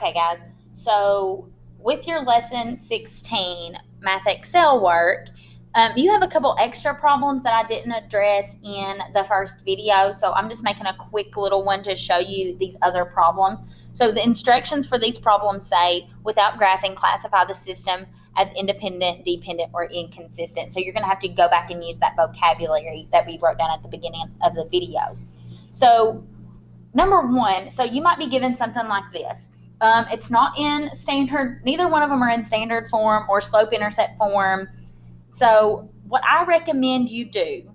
Okay, guys, so with your lesson 16 Math Excel work, you have a couple extra problems that I didn't address in the first video, so I'm just making a quick little one to show you these other problems. So the instructions for these problems say, without graphing, classify the system as independent, dependent, or inconsistent. So you're going to have to go back and use that vocabulary that we wrote down at the beginning of the video. So number one, so you might be given something like this. It's not in standard, neither one of them are in standard form or slope-intercept form. So what I recommend you do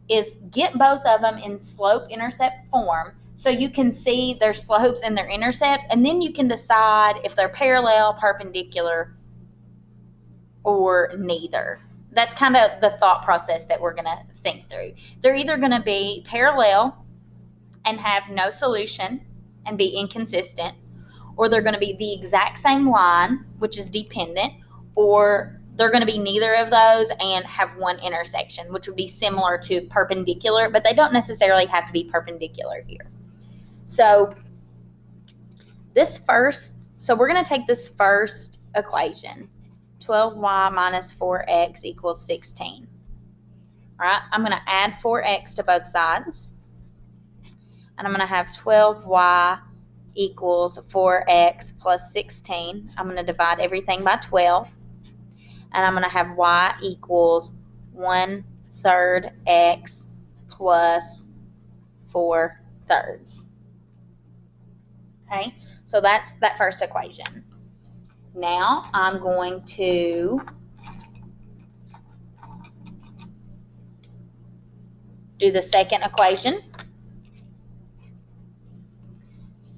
is get both of them in slope-intercept form so you can see their slopes and their intercepts, and then you can decide if they're parallel, perpendicular, or neither. That's kind of the thought process that we're going to think through. They're either going to be parallel and have no solution and be inconsistent, or they're going to be the exact same line, which is dependent, or they're going to be neither of those and have one intersection, which would be similar to perpendicular, but they don't necessarily have to be perpendicular here. So we're going to take this first equation, 12y minus 4x equals 16. All right, I'm going to add 4x to both sides, and I'm going to have 12y equals 4x plus 16. I'm going to divide everything by 12. And I'm going to have y equals 1/3 x plus 4/3. Okay, so that's that first equation. Now I'm going to do the second equation.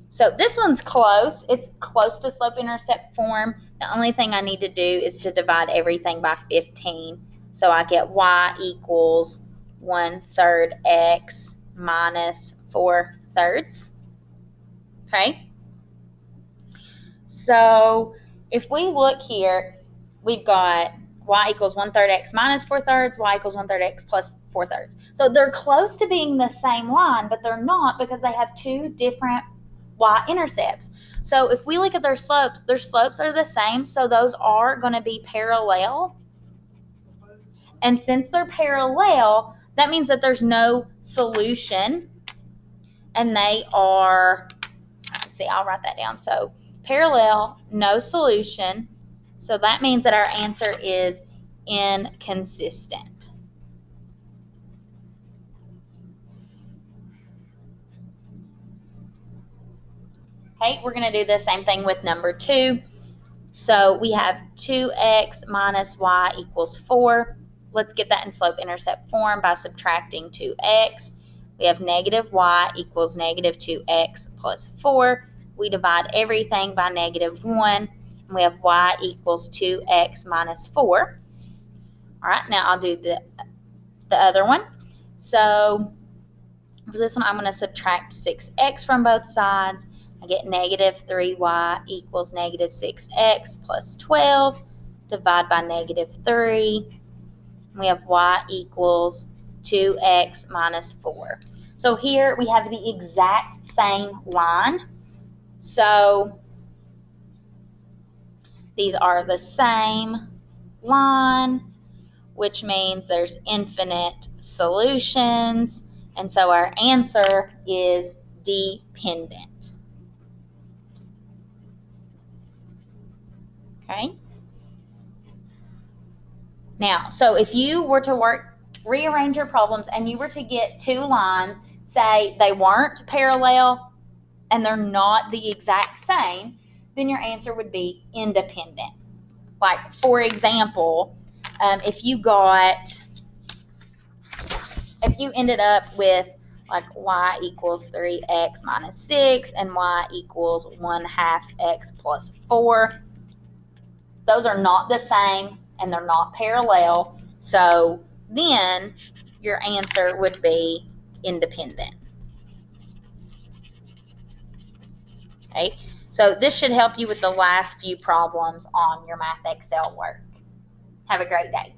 So this one's close. It's close to slope-intercept form. The only thing I need to do is to divide everything by 15. So I get y equals 1/3 x minus 4/3. Okay? So if we look here, we've got y equals 1/3 x minus 4/3, y equals 1/3 x plus 4/3. So they're close to being the same line, but they're not because they have two different y-intercepts. So if we look at their slopes are the same, so those are going to be parallel. And since they're parallel, that means that there's no solution, and they are, let's see, I'll write that down. So parallel, no solution, so that means that our answer is inconsistent. Okay, we're going to do the same thing with number 2. So we have 2x minus y equals 4. Let's get that in slope-intercept form by subtracting 2x. We have negative y equals negative 2x plus 4. We divide everything by negative 1. And we have y equals 2x minus 4. All right, now I'll do the other one. So for this one, I'm going to subtract 6x from both sides. I get negative 3y equals negative 6x plus 12. Divide by negative 3. We have y equals 2x minus 4. So here we have the exact same line. So these are the same line, which means there's infinite solutions. And so our answer is dependent. Okay. Now, so if you were to rearrange your problems and you were to get two lines, say they weren't parallel and they're not the exact same, then your answer would be independent. Like, for example, if you ended up with like y equals 3x minus 6 and y equals 1/2 x plus 4, those are not the same and they're not parallel, so then your answer would be independent. Okay, so this should help you with the last few problems on your Math Excel work. Have a great day.